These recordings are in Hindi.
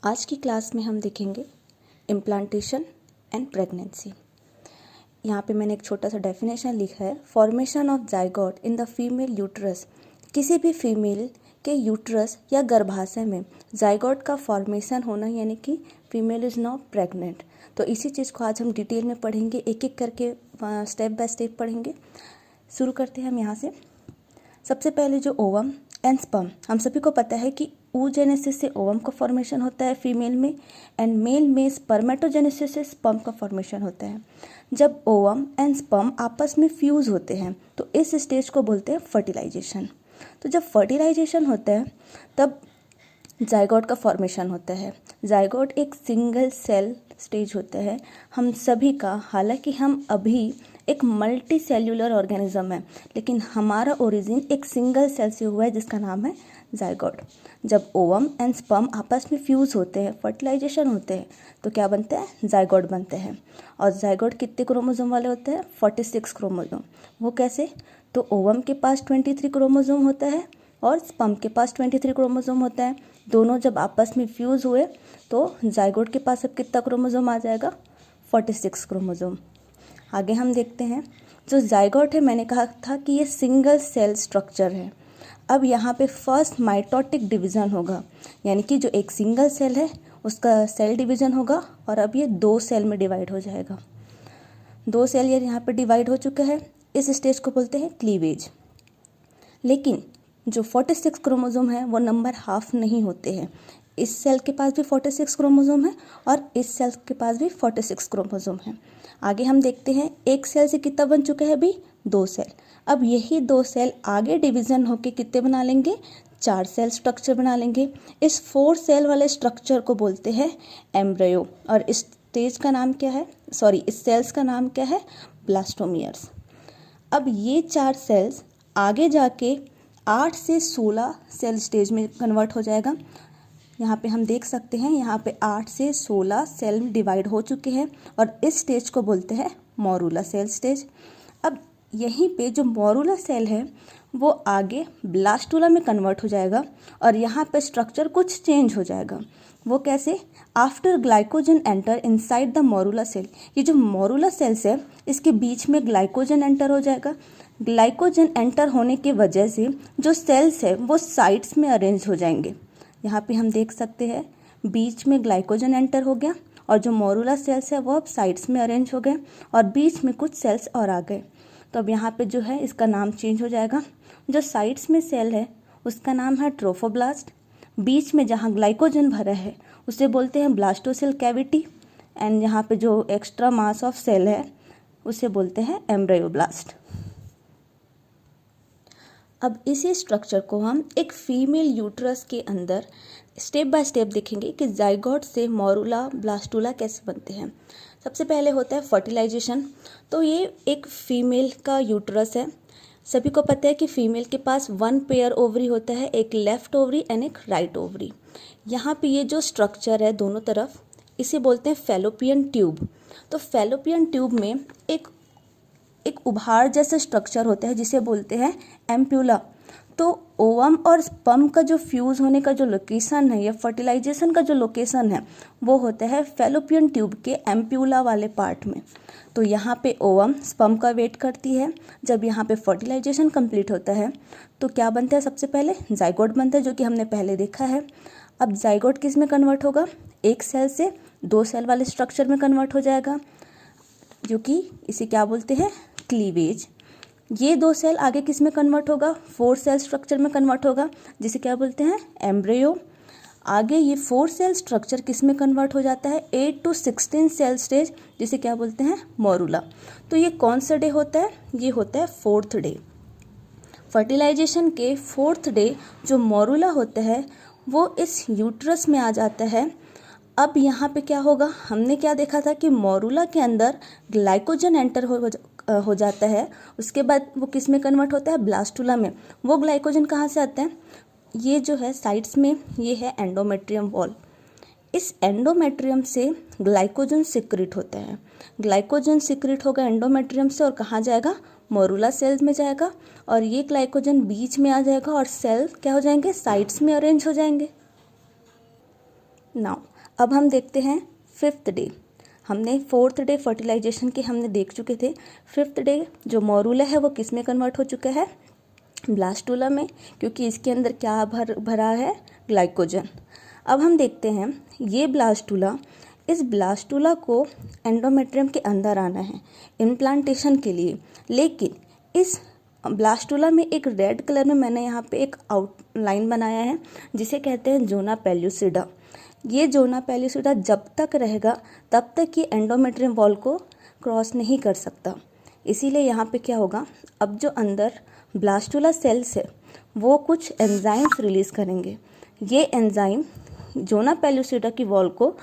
आज की क्लास में हम देखेंगे इम्प्लांटेशन एंड प्रेगनेंसी। यहाँ पे मैंने एक छोटा सा डेफिनेशन लिखा है, formation of zygote in the female uterus. किसी भी फीमेल के यूट्रस या गर्भाशय में जाइगोट का फॉर्मेशन होना, यानी कि फीमेल इज़ नाउ प्रेग्नेंट। तो इसी चीज़ को आज हम डिटेल में पढ़ेंगे, एक एक करके स्टेप बाय स्टेप पढ़ेंगे। शुरू करते हैं हम यहाँ से। सबसे पहले जो ओवम एंड स्पर्म, हम सभी को पता है कि oogenesis से ओवम का फॉर्मेशन होता है फीमेल में, एंड मेल में स्पर्मेटोजेनेसिस से स्पर्म का फॉर्मेशन होता है। जब ओवम एंड स्पर्म आपस में फ्यूज़ होते हैं तो इस स्टेज को बोलते हैं फर्टिलाइजेशन। तो जब फर्टिलाइजेशन होता है तब जाइगोट का फॉर्मेशन होता है। जाइगोट एक सिंगल सेल स्टेज होता है हम सभी का। हालांकि हम अभी एक मल्टी सेल्यूलर ऑर्गेनिज्म है, लेकिन हमारा ओरिजिन एक सिंगल सेल से हुआ है जिसका नाम है जाइगोट। जब ओवम एंड स्पर्म आपस में फ्यूज़ होते हैं, फर्टिलाइजेशन होते हैं, तो क्या बनते हैं? जाइगोट बनते हैं। और जाइगोट कितने क्रोमोसोम वाले होते हैं? 46 क्रोमोसोम। वो कैसे? तो ओवम के पास 23 क्रोमोसोम होता है और स्पर्म के पास 23 क्रोमोसोम होता है। दोनों जब आपस में फ्यूज़ हुए तो जाइगोट के पास अब कितना क्रोमोसोम आ जाएगा? 46 क्रोमोसोम। आगे हम देखते हैं, जो जाइगोट है मैंने कहा था कि ये सिंगल सेल स्ट्रक्चर है। अब यहाँ पे फर्स्ट माइटोटिक डिवीज़न होगा, यानी कि जो एक सिंगल सेल है उसका सेल डिवीज़न होगा और अब ये 2 सेल में डिवाइड हो जाएगा। 2 सेल ये यहाँ पे डिवाइड हो चुका है। इस स्टेज को बोलते हैं क्लीवेज। लेकिन जो 46 क्रोमोसोम है वो नंबर हाफ नहीं होते हैं। इस सेल के पास भी 46 क्रोमोसोम है और इस सेल के पास भी 46 क्रोमोसोम है। आगे हम देखते हैं, एक सेल से कितना बन चुका है अभी? 2 सेल। अब यही 2 सेल आगे डिवीज़न होके कितने बना लेंगे? 4 सेल स्ट्रक्चर बना लेंगे। इस 4 सेल वाले स्ट्रक्चर को बोलते हैं एम्ब्रियो। और इस स्टेज का नाम क्या है? इस सेल्स का नाम क्या है? ब्लास्टोमियर्स। अब ये 4 सेल्स आगे जाके 8 से 16 सेल स्टेज में कन्वर्ट हो जाएगा। यहाँ पे हम देख सकते हैं, यहाँ पे 8 से 16 सेल डिवाइड हो चुके हैं और इस स्टेज को बोलते हैं मोरूला सेल स्टेज। अब यहीं पे जो मोरूला सेल है वो आगे ब्लास्टूला में कन्वर्ट हो जाएगा और यहाँ पे स्ट्रक्चर कुछ चेंज हो जाएगा। वो कैसे? After glycogen enter inside the morula cell. ये जो मोरूला सेल्स है इसके बीच में ग्लाइकोजन एंटर हो जाएगा। ग्लाइकोजन एंटर होने की वजह से जो सेल्स है वो साइड्स में अरेंज हो जाएंगे। यहाँ पे हम देख सकते हैं बीच में ग्लाइकोजन एंटर हो गया और जो मोरूला सेल्स है वो अब साइड्स में अरेंज हो गए और बीच में कुछ सेल्स और आ गए। तो अब यहाँ पे जो है इसका नाम चेंज हो जाएगा। जो साइड्स में सेल है उसका नाम है ट्रोफोब्लास्ट। बीच में जहाँ ग्लाइकोजन भरा है उसे बोलते हैं ब्लास्टोसेल कैविटी। एंड यहाँ पे जो एक्स्ट्रा मास ऑफ सेल है उसे बोलते हैं एम्ब्रियोब्लास्ट। अब इसी स्ट्रक्चर को हम एक फीमेल यूट्रस के अंदर स्टेप बाय स्टेप देखेंगे कि जाइगोट से मोरूला ब्लास्टूला कैसे बनते हैं। सबसे पहले होता है फर्टिलाइजेशन। तो ये एक फीमेल का यूट्रस है। सभी को पता है कि फीमेल के पास 1 पेयर ओवरी होता है, एक लेफ्ट ओवरी एंड एक राइट ओवरी। यहाँ पे ये जो स्ट्रक्चर है दोनों तरफ, इसे बोलते हैं फैलोपियन ट्यूब। तो फैलोपियन ट्यूब में एक उभार जैसा स्ट्रक्चर होता है जिसे बोलते हैं एम्प्यूला। तो ओवम और स्पर्म का जो फ्यूज़ होने का जो लोकेशन है या फर्टिलाइजेशन का जो लोकेशन है वो होता है फैलोपियन ट्यूब के एम्प्यूला वाले पार्ट में। तो यहाँ पे ओवम स्पर्म का वेट करती है। जब यहाँ पे फर्टिलाइजेशन कंप्लीट होता है तो क्या बनता है? सबसे पहले जाइगोट बनता है, जो कि हमने पहले देखा है। अब जाइगोट किस में कन्वर्ट होगा? एक सेल से 2 सेल वाले स्ट्रक्चर में कन्वर्ट हो जाएगा, जो कि इसे क्या बोलते हैं? क्लीवेज। ये 2 सेल आगे किस में कन्वर्ट होगा? 4 सेल स्ट्रक्चर में कन्वर्ट होगा, जिसे क्या बोलते हैं? एम्ब्रियो। आगे ये 4 सेल स्ट्रक्चर किस में कन्वर्ट हो जाता है? 8 to 16 सेल स्टेज, जिसे क्या बोलते हैं? मोरूला। तो ये कौन सा डे होता है? ये होता है 4th डे। फर्टिलाइजेशन के 4th डे जो मोरूला होता है वो इस यूट्रस में आ जाता है। अब यहाँ पे क्या होगा? हमने क्या देखा था कि मोरूला के अंदर ग्लाइकोजन एंटर हो जाता है। उसके बाद वो किस में कन्वर्ट होता है? ब्लास्टूला में। वो ग्लाइकोजन कहाँ से आता है? ये जो है साइड्स में, ये है एंडोमेट्रियम वॉल। इस एंडोमेट्रियम से ग्लाइकोजन सिक्रीट होता है। ग्लाइकोजन सिक्रीट होगा एंडोमेट्रियम से और कहाँ जाएगा? मोरूला सेल्स में जाएगा और ये ग्लाइकोजन बीच में आ जाएगा और सेल क्या हो जाएंगे? साइड्स में अरेंज हो जाएंगे। नाउ अब हम देखते हैं 5th डे। हमने 4th डे फर्टिलाइजेशन के हमने देख चुके थे। 5th डे जो मोरूला है वो किस में कन्वर्ट हो चुका है, ब्लास्टूला में, क्योंकि इसके अंदर क्या भरा है, ग्लाइकोजन। अब हम देखते हैं ये ब्लास्टूला, इस ब्लास्टूला को एंडोमेट्रियम के अंदर आना है इम्प्लांटेशन के लिए, लेकिन इस ब्लास्टूला में एक रेड कलर में मैंने यहाँ पे एक आउटलाइन बनाया है जिसे कहते हैं जोना पेल्यूसिडा। ये जोना पेल्यूसिडा जब तक रहेगा तब तक ये एंडोमेट्रियम वॉल को क्रॉस नहीं कर सकता। इसीलिए यहाँ पे क्या होगा, अब जो अंदर ब्लास्टूला सेल्स है वो कुछ एंजाइम्स रिलीज़ करेंगे। ये एंजाइम जोना पेल्यूसिडा की वॉल को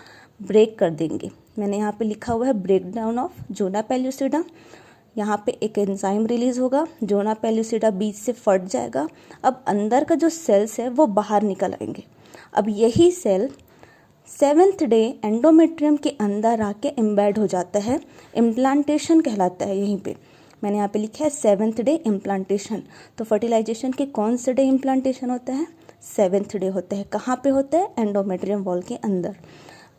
ब्रेक कर देंगे। मैंने यहाँ पे लिखा हुआ है break down of zona pellucida. यहाँ पे एक एंजाइम रिलीज़ होगा, जोना पेल्यूसिडा बीच से फट जाएगा। अब अंदर का जो सेल्स है वो बाहर निकल आएंगे। अब यही सेल 7th डे एंडोमेट्रियम के अंदर आके एम्बेड हो जाता है, इम्प्लांटेशन कहलाता है। यहीं पे मैंने यहाँ पे लिखा है 7th डे इम्प्लांटेशन। तो फर्टिलाइजेशन के कौन से डे इम्प्लांटेशन होता है, 7th डे होता है। कहाँ पे होता है, एंडोमेट्रियम वॉल के अंदर।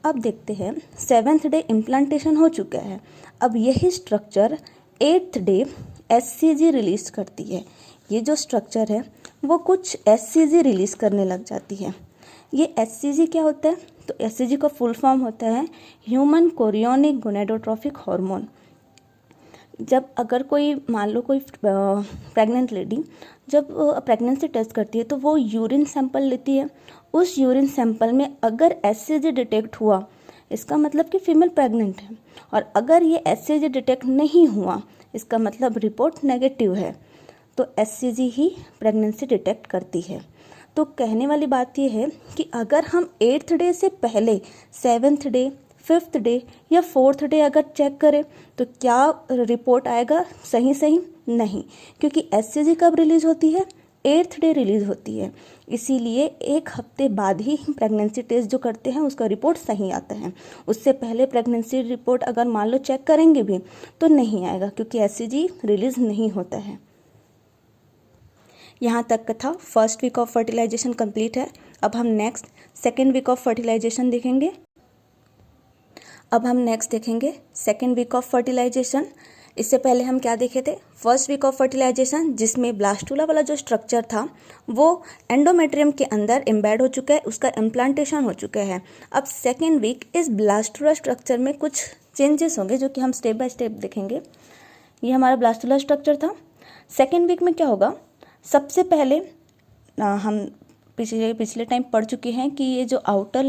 अब देखते हैं 7th डे इम्प्लांटेशन हो चुका है। अब यही structure 8th day SCG release करती है। ये जो स्ट्रक्चर है वो कुछ SCG रिलीज करने लग जाती है। ये SCG क्या होता है, तो SCG का फुल फॉर्म होता है ह्यूमन कोरियोनिक गोनेडोट्रोफिक हार्मोन। जब अगर कोई मान लो कोई प्रेग्नेंट लेडी जब प्रेगनेंसी टेस्ट करती है तो वो यूरिन सैंपल लेती है। उस यूरिन सैंपल में अगर SCG डिटेक्ट हुआ, इसका मतलब कि फीमेल प्रेग्नेंट है, और अगर ये SCG डिटेक्ट नहीं हुआ इसका मतलब रिपोर्ट नेगेटिव है। तो SCG ही प्रेगनेंसी डिटेक्ट करती है। तो कहने वाली बात ये है कि अगर हम 8th डे से पहले 7th डे, 5th डे या 4th डे अगर चेक करें तो क्या रिपोर्ट आएगा सही? नहीं, क्योंकि SCG कब रिलीज होती है, 8th डे रिलीज होती है। इसीलिए 1 हफ्ते बाद ही प्रेगनेंसी टेस्ट जो करते हैं उसका रिपोर्ट सही आता है। उससे पहले प्रेगनेंसी रिपोर्ट अगर मान लो चेक करेंगे भी तो नहीं आएगा, क्योंकि SCG रिलीज नहीं होता है। यहाँ तक का था। First week of fertilization complete है। अब हम next 2nd week of fertilization देखेंगे। Second week of fertilization. इससे पहले हम क्या देखे थे, फर्स्ट वीक ऑफ फर्टिलाइजेशन जिसमें ब्लास्टूला वाला जो स्ट्रक्चर था वो एंडोमेट्रियम के अंदर एम्बेड हो चुका है, उसका इम्प्लांटेशन हो चुका है। अब 2nd वीक इस ब्लास्टूला स्ट्रक्चर में कुछ चेंजेस होंगे जो कि हम स्टेप बाय स्टेप देखेंगे। ये हमारा ब्लास्टूला स्ट्रक्चर था। 2nd वीक में क्या होगा, सबसे पहले हम पिछले टाइम पढ़ चुके हैं कि ये जो आउटर